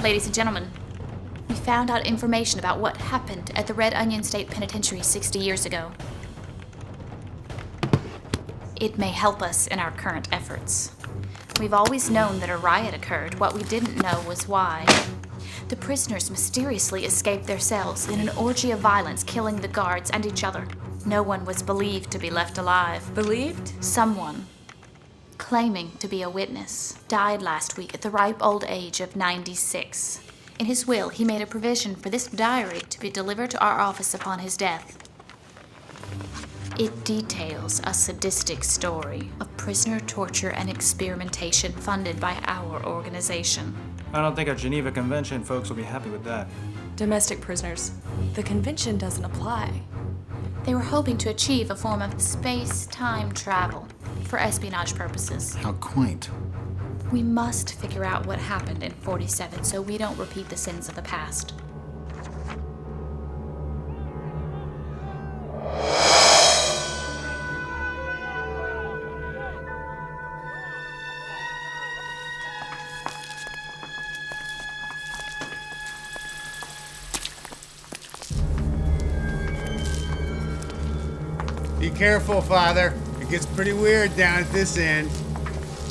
Ladies and gentlemen, we found out information about what happened at the Red Onion State Penitentiary 60 years ago. It may help us in our current efforts. We've always known that a riot occurred. What we didn't know was why. The prisoners mysteriously escaped their cells in an orgy of violence, killing the guards and each other. No one was believed to be left alive. Believed? Someone, claiming to be a witness, died last week at the ripe old age of 96. In his will, he made a provision for this diary to be delivered to our office upon his death. It details a sadistic story of prisoner torture and experimentation funded by our organization. I don't think our Geneva Convention folks will be happy with that. Domestic prisoners. The convention doesn't apply. They were hoping to achieve a form of space-time travel for espionage purposes. How quaint. We must figure out what happened in 47 so we don't repeat the sins of the past. Be careful, Father. It gets pretty weird down at this end.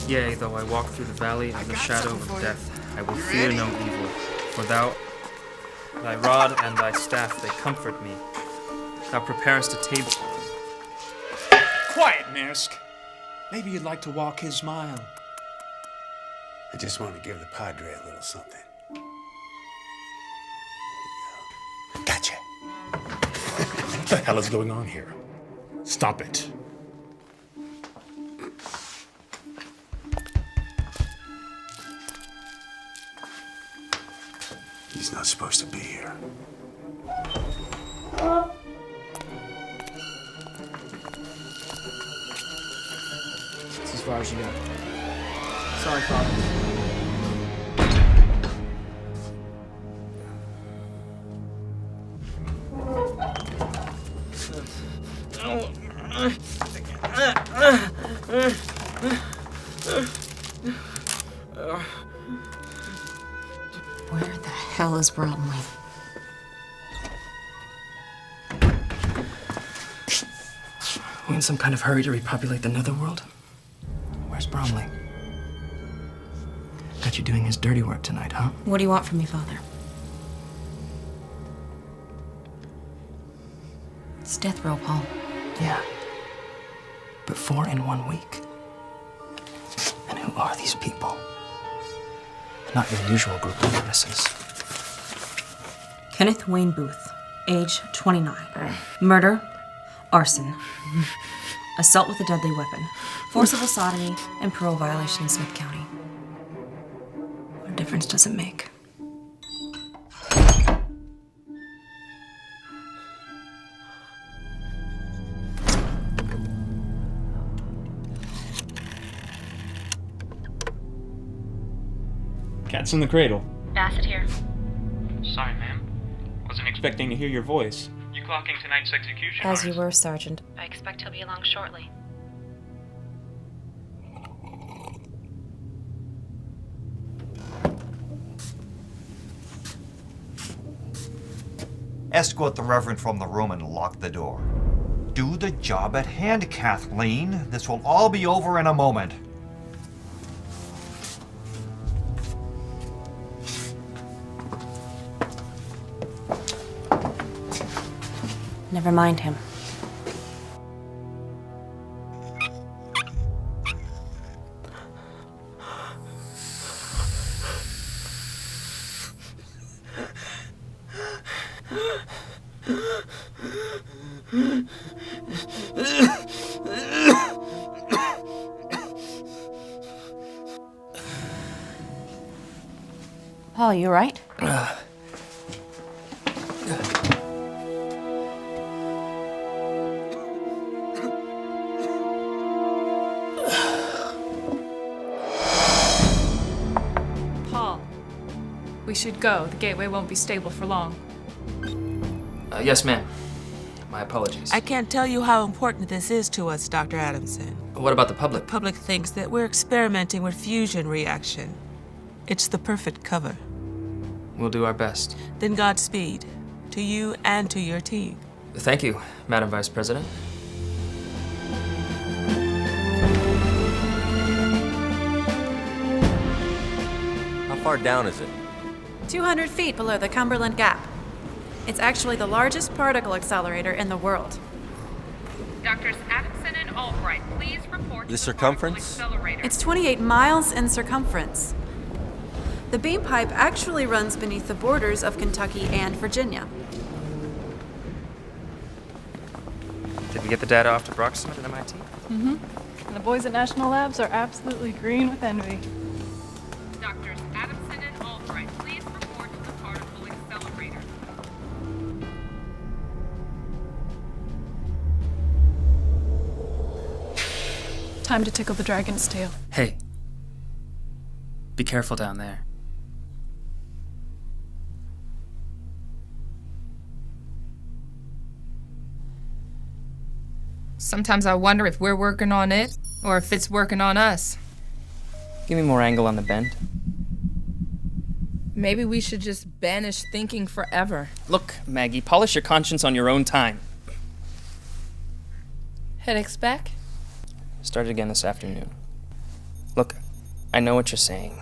Yea, though I walk through the valley of the shadow of death, I will fear no evil. For thou, thy rod and thy staff, they comfort me. Thou preparest a table. Quiet, Maersk. Maybe you'd like to walk his mile. I just want to give the Padre a little something. Gotcha. What the hell is going on here? Stop it. He's not supposed to be here. That's as far as you go. Sorry, Father. Where the hell is Bromley? We in some kind of hurry to repopulate the netherworld? Where's Bromley? Got you doing his dirty work tonight, huh? What do you want from me, Father? It's death row, Paul. Yeah. But 4 in 1 week. And who are these people? Not your usual group of witnesses. Kenneth Wayne Booth, age 29. Murder, arson, assault with a deadly weapon, forcible sodomy, and parole violation in Smith County. What difference does it make? Cat's in the cradle. Bassett here. Sorry, ma'am. Wasn't expecting to hear your voice. You clocking tonight's execution? As you were, Sergeant. I expect he'll be along shortly. Escort the Reverend from the room and lock the door. Do the job at hand, Kathleen. This will all be over in a moment. Never mind him. Paul, you all right? Paul, we should go. The gateway won't be stable for long. Yes, ma'am. My apologies. I can't tell you how important this is to us, Dr. Adamson. What about the public? The public thinks that we're experimenting with fusion reaction. It's the perfect cover. We'll do our best. Then Godspeed to you and to your team. Thank you, Madam Vice President. How far down is it? 200 feet below the Cumberland Gap. It's actually the largest particle accelerator in the world. Doctors Adamson and Albright, please report The circumference? It's 28 miles in circumference. The beam pipe actually runs beneath the borders of Kentucky and Virginia. Did we get the data off to Broxton at MIT? Mm-hmm. And the boys at National Labs are absolutely green with envy. Doctors Adamson and Albright, please report to the particle accelerator. Time to tickle the dragon's tail. Hey. Be careful down there. Sometimes I wonder if we're working on it or if it's working on us. Give me more angle on the bend. Maybe we should just banish thinking forever. Look, Maggie, polish your conscience on your own time. Headaches back? Start again this afternoon. Look, I know what you're saying.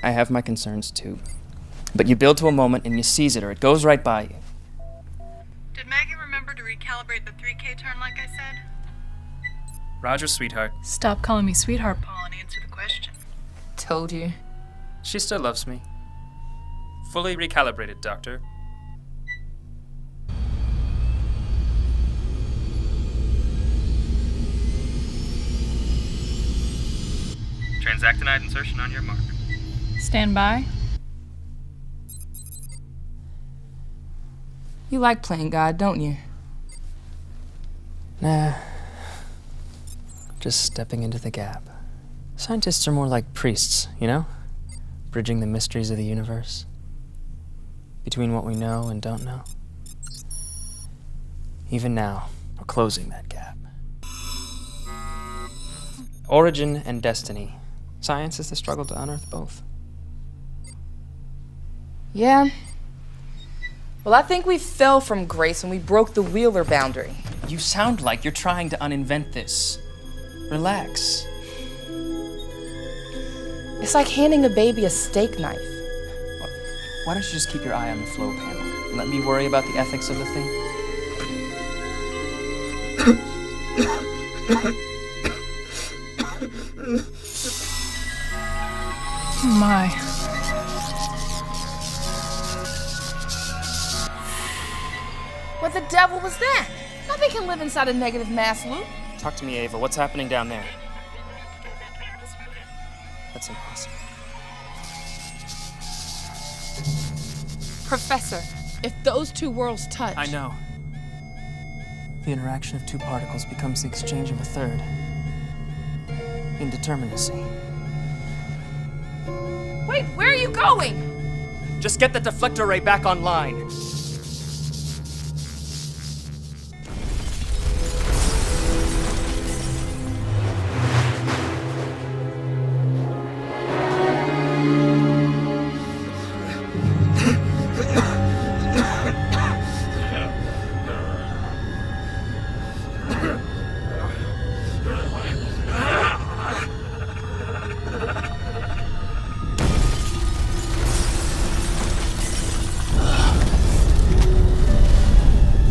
I have my concerns too. But you build to a moment and you seize it or it goes right by you. Did Maggie remember to recalibrate the 3K turn like I said? Roger, sweetheart. Stop calling me sweetheart, Paul. Paul, and answer the question. Told you. She still loves me. Fully recalibrated, Doctor. Transactinide insertion on your mark. Stand by. You like playing God, don't you? Nah. Just stepping into the gap. Scientists are more like priests, you know? Bridging the mysteries of the universe. Between what we know and don't know. Even now, we're closing that gap. Origin and destiny. Science is the struggle to unearth both. Yeah. Well, I think we fell from grace when we broke the Wheeler boundary. You sound like you're trying to uninvent this. Relax. It's like handing a baby a steak knife. Why don't you just keep your eye on the flow panel and let me worry about the ethics of the thing? Oh my. What the devil was that? Nothing can live inside a negative mass loop. Talk to me, Ava. What's happening down there? That's impossible. Professor, if those two worlds touch... I know. The interaction of two particles becomes the exchange of a third. Indeterminacy. Wait, where are you going? Just get the deflector ray back online.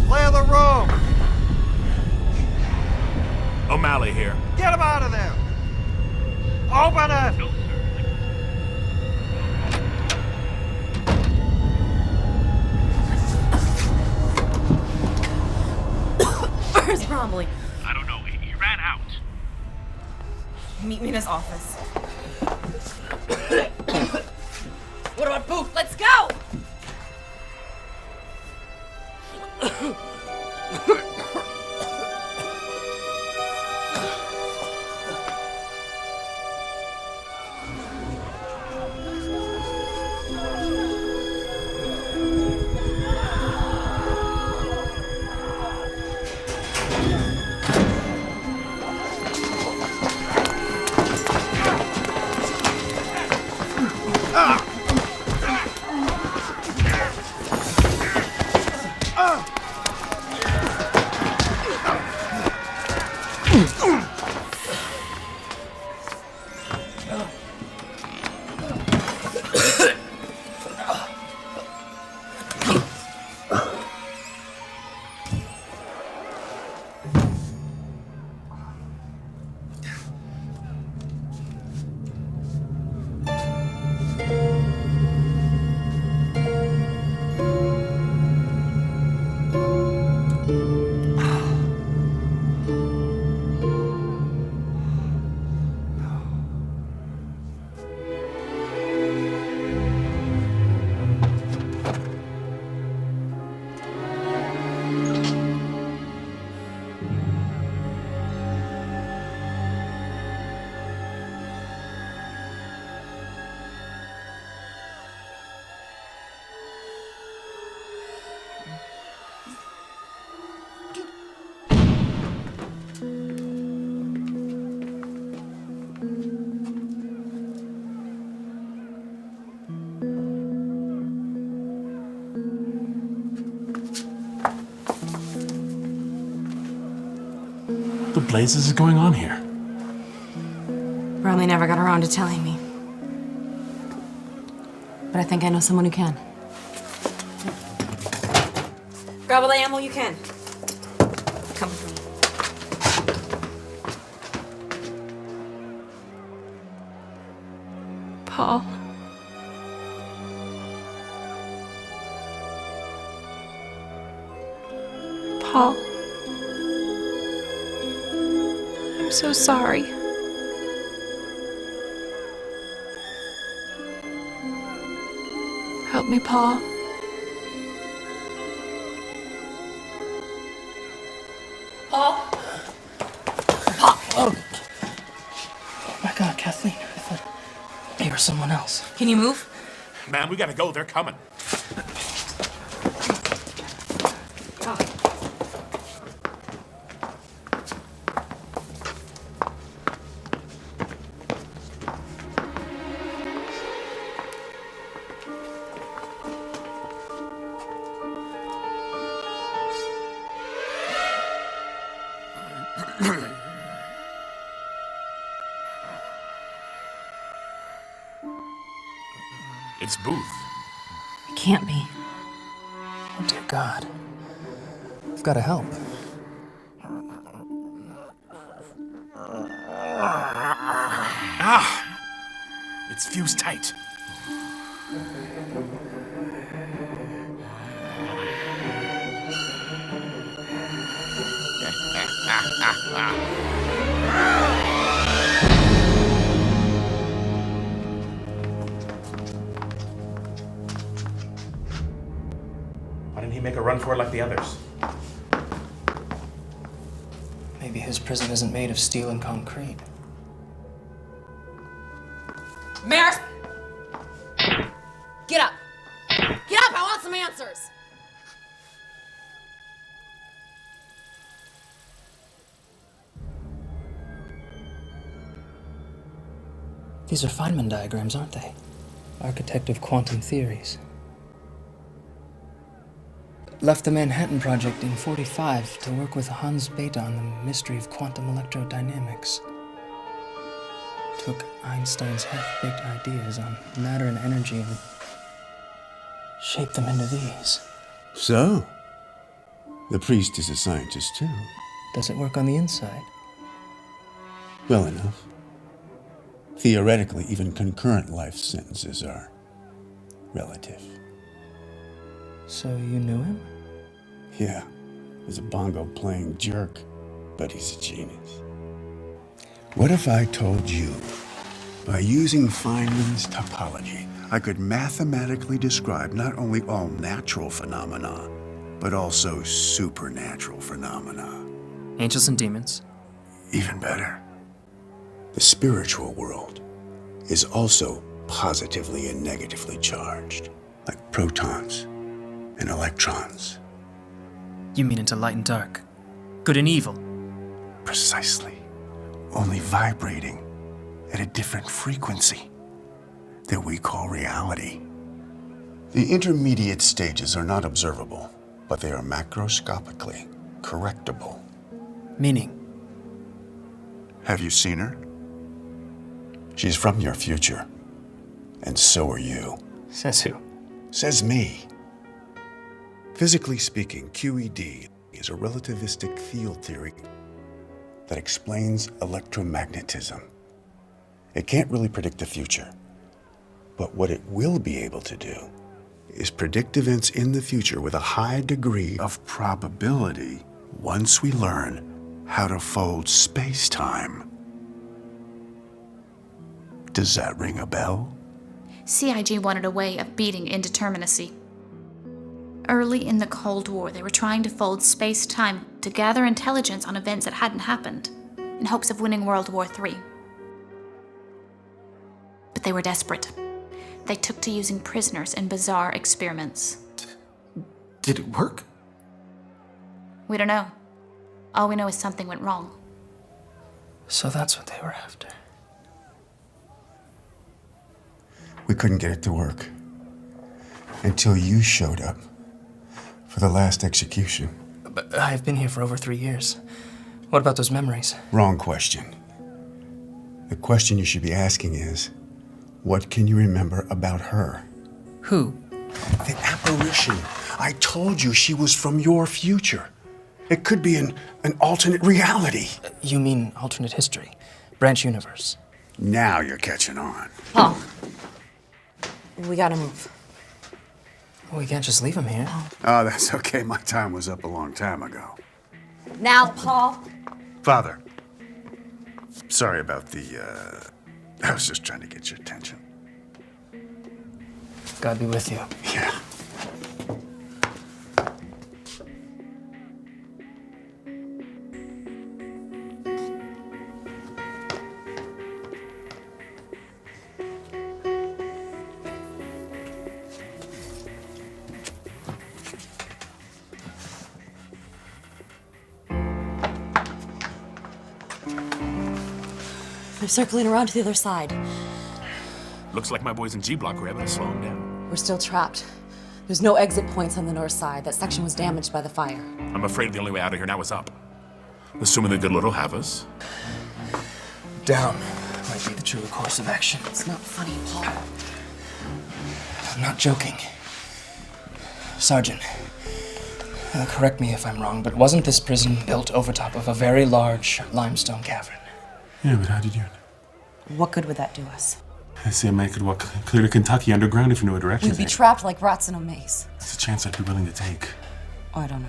Clear the room! Amelie? I don't know. He ran out. Meet me in his office. What about Booth? Let's go! What the blazes is going on here? Bromley never got around to telling me. But I think I know someone who can. Grab all the ammo you can. Come with me. Paul. Paul. I'm so sorry. Help me, Paul. Paul? Paul! Oh my God, Kathleen. I thought you were someone else. Can you move? Man, we gotta go. They're coming. It's Booth. It can't be. Oh, dear God. I've got to help. Ah! It's fused tight. Why didn't he make a run for it like the others? Maybe his prison isn't made of steel and concrete. Maris! Get up! Get up! I want some answers! These are Feynman diagrams, aren't they? Architect of quantum theories. Left the Manhattan Project in '45 to work with Hans Bethe on the mystery of quantum electrodynamics. Took Einstein's half-baked ideas on matter and energy and shaped them into these. So, the priest is a scientist too. Does it work on the inside? Well enough. Theoretically, even concurrent life sentences are relative. So you knew him? Yeah, he's a bongo-playing jerk. but he's a genius. What if I told you, by using Feynman's topology, I could mathematically describe not only all natural phenomena, but also supernatural phenomena? Angels and demons. Even better. The spiritual world is also positively and negatively charged, like protons and electrons. You mean into light and dark? Good and evil? Precisely. Only vibrating at a different frequency that we call reality. The intermediate stages are not observable, but they are macroscopically correctable. Meaning? Have you seen her? She's from your future. And so are you. Says who? Says me. Physically speaking, QED is a relativistic field theory that explains electromagnetism. It can't really predict the future, but what it will be able to do is predict events in the future with a high degree of probability once we learn how to fold space-time. Does that ring a bell? CIG wanted a way of beating indeterminacy. Early in the Cold War, they were trying to fold space-time to gather intelligence on events that hadn't happened, in hopes of winning World War III. But they were desperate. They took to using prisoners in bizarre experiments. Did it work? We don't know. All we know is something went wrong. So that's what they were after. We couldn't get it to work until you showed up for the last execution. But I've been here for over 3 years. What about those memories? Wrong question. The question you should be asking is, what can you remember about her? Who? The apparition. I told you she was from your future. It could be an alternate reality. You mean alternate history? Branch universe? Now you're catching on. Paul. We gotta move. We can't just leave him here. Oh, that's okay. My time was up a long time ago. Now, Paul. Father. Sorry about the, I was just trying to get your attention. God be with you. Yeah. They're circling around to the other side. Looks like my boys in G Block were able to slow him down. We're still trapped. There's no exit points on the north side. That section was damaged by the fire. I'm afraid the only way out of here now is up. Assuming the good Lord will have us. Down might be the truer course of action. It's not funny, Paul. I'm not joking. Sergeant, correct me if I'm wrong, but wasn't this prison built over top of a very large limestone cavern? Yeah, but how did you? What good would that do us? I see a man could walk clear to Kentucky underground if you knew a direction. We'd be trapped like rats in a maze. It's a chance I'd be willing to take. Oh, I don't know.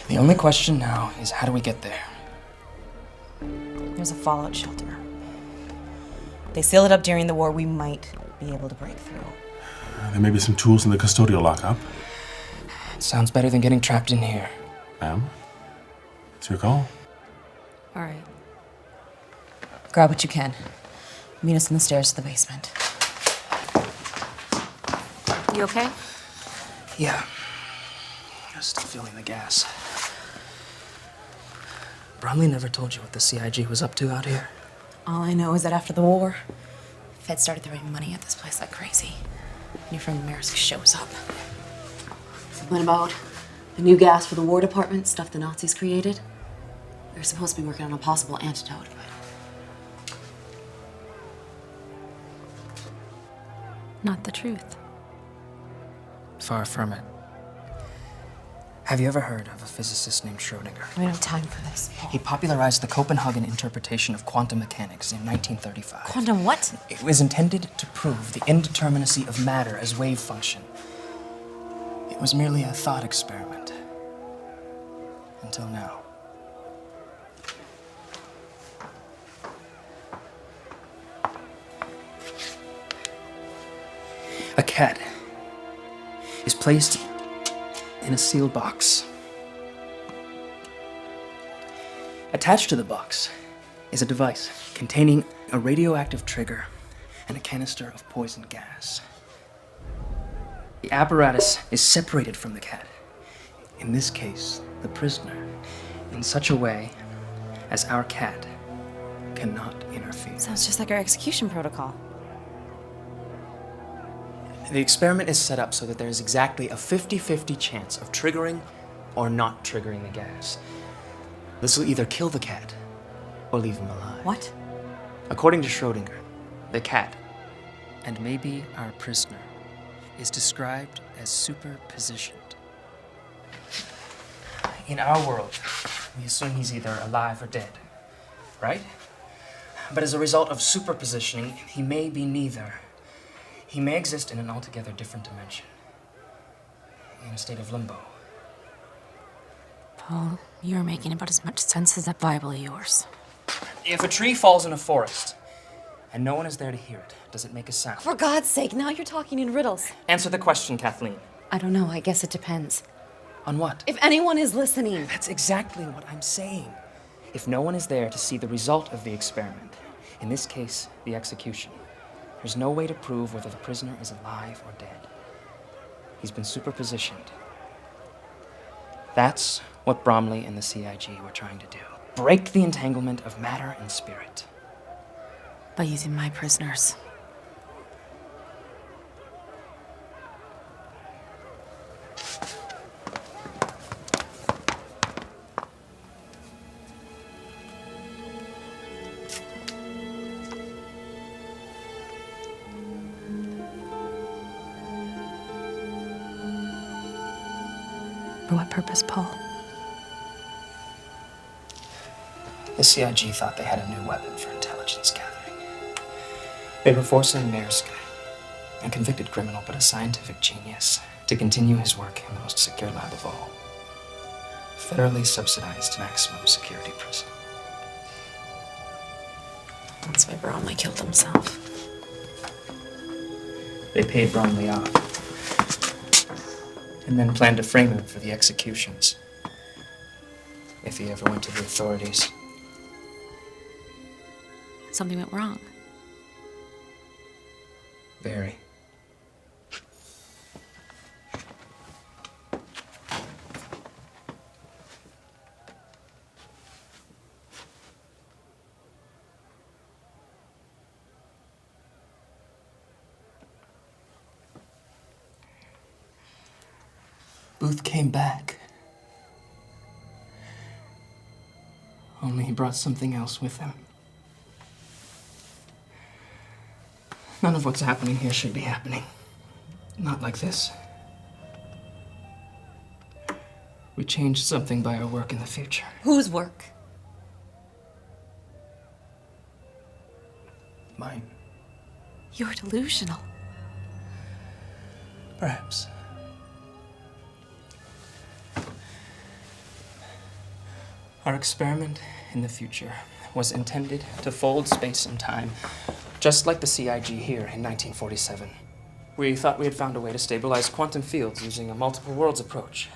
The only question now is how do we get there? There's a fallout shelter. They sealed it up during the war. We might be able to break through. There may be some tools in the custodial lockup. It sounds better than getting trapped in here. Ma'am, it's your call. All right. Grab what you can. Meet us on the stairs to the basement. You okay? Yeah. I'm still feeling the gas. Bromley never told you what the CIG was up to out here. All I know is that after the war, Fed started throwing money at this place like crazy. And your friend Maersk shows up. Something about the new gas for the War Department, stuff the Nazis created. They're supposed to be working on a possible antidote, but... not the truth. Far from it. Have you ever heard of a physicist named Schrödinger? We don't have time for this. He popularized the Copenhagen interpretation of quantum mechanics in 1935. Quantum what? It was intended to prove the indeterminacy of matter as wave function. It was merely a thought experiment. Until now. A cat is placed in a sealed box. Attached to the box is a device containing a radioactive trigger and a canister of poison gas. The apparatus is separated from the cat, in this case, the prisoner, in such a way as our cat cannot interfere. Sounds just like our execution protocol. The experiment is set up so that there is exactly a 50-50 chance of triggering or not triggering the gas. This will either kill the cat or leave him alive. What? According to Schrödinger, the cat, and maybe our prisoner, is described as superpositioned. In our world, we assume he's either alive or dead, right? But as a result of superpositioning, he may be neither. He may exist in an altogether different dimension, in a state of limbo. Paul, you're making about as much sense as that Bible of yours. If a tree falls in a forest, and no one is there to hear it, does it make a sound? For God's sake, now you're talking in riddles. Answer the question, Kathleen. I don't know, I guess it depends. On what? If anyone is listening. That's exactly what I'm saying. If no one is there to see the result of the experiment, in this case, the execution, there's no way to prove whether the prisoner is alive or dead. He's been superpositioned. That's what Bromley and the CIG were trying to do. Break the entanglement of matter and spirit. By using my prisoners. For what purpose, Paul? The CIG thought they had a new weapon for intelligence gathering. They were forcing Maersk, a convicted criminal but a scientific genius, to continue his work in the most secure lab of all. Federally subsidized maximum security prison. That's why Bromley killed himself. They paid Bromley off, and then planned to frame him for the executions, if he ever went to the authorities. Something went wrong. Very. Booth came back. Only he brought something else with him. None of what's happening here should be happening. Not like this. We changed something by our work in the future. Whose work? Mine. You're delusional. Perhaps. Our experiment in the future was intended to fold space and time, just like the CIG here in 1947. We thought we had found a way to stabilize quantum fields using a multiple worlds approach.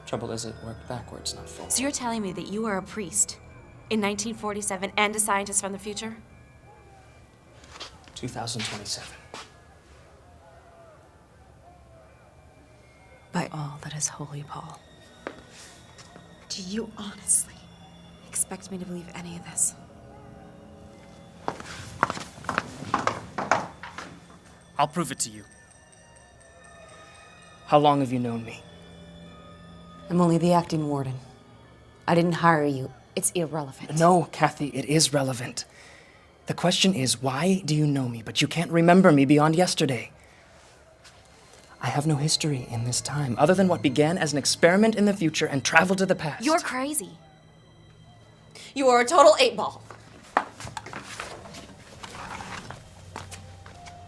Trouble is, it worked backwards, not forward. So you're telling me that you are a priest in 1947 and a scientist from the future? 2027. By all that is holy, Paul. Do you honestly expect me to believe any of this? I'll prove it to you. How long have you known me? I'm only the acting warden. I didn't hire you. It's irrelevant. No, Kathy, it is relevant. The question is, why do you know me, but you can't remember me beyond yesterday? I have no history in this time, other than what began as an experiment in the future and traveled to the past. You're crazy. You are a total 8-ball.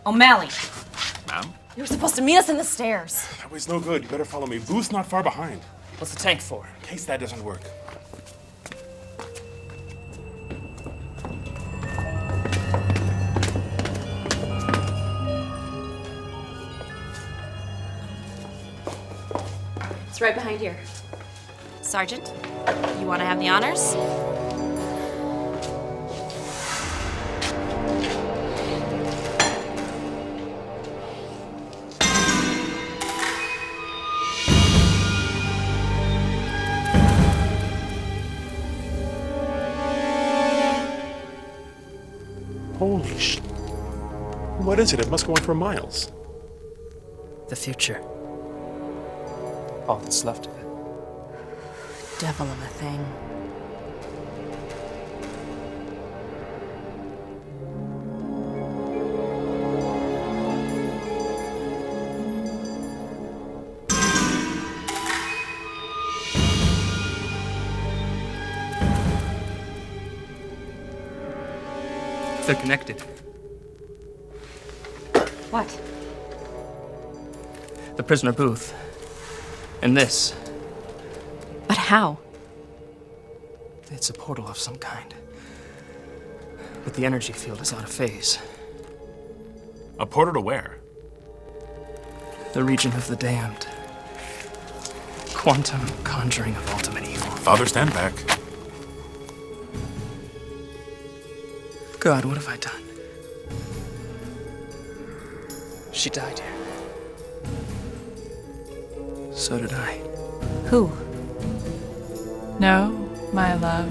O'Malley. Ma'am? You were supposed to meet us in the stairs. That way's no good. You better follow me. Booth's not far behind. What's the tank for? In case that doesn't work. It's right behind here. Sergeant, you want to have the honors? Holy sh... What is it? It must go on for miles. The future. All that's left of it. Devil of a thing. They're connected. What? The prisoner booth. And this. But how? It's a portal of some kind. But the energy field is out of phase. A portal to where? The region of the damned. Quantum conjuring of ultimate evil. Father, stand back. God, what have I done? She died here. So did I. Who? No, my love.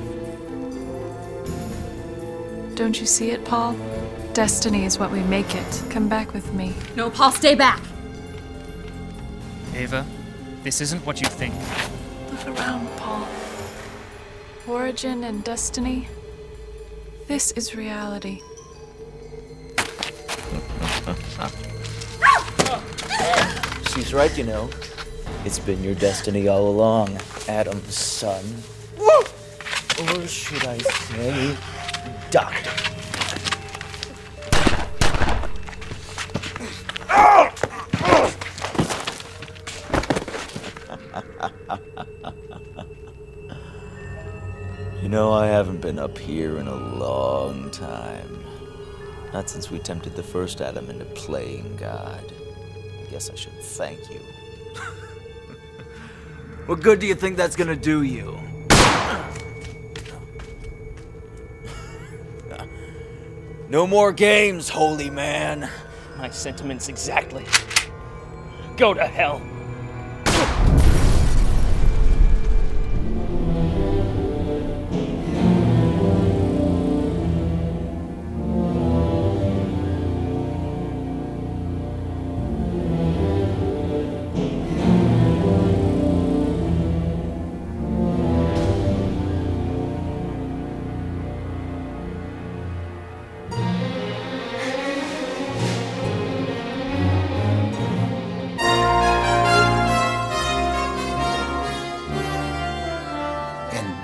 Don't you see it, Paul? Destiny is what we make it. Come back with me. No, Paul, stay back! Ava, this isn't what you think. Look around, Paul. Origin and destiny. This is reality. She's right, you know. It's been your destiny all along, Adam's son. Or should I say, doctor. You know, I haven't been up here in a long time. Not since we tempted the first Adam into playing God. I guess I should thank you. What good do you think that's gonna do you? No more games, holy man. My sentiments exactly. Go to hell.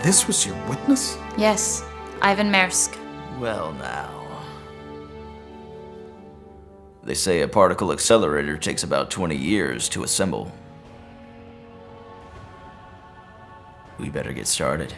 This was your witness? Yes, Ivan Maersk. Well now. They say a particle accelerator takes about 20 years to assemble. We better get started.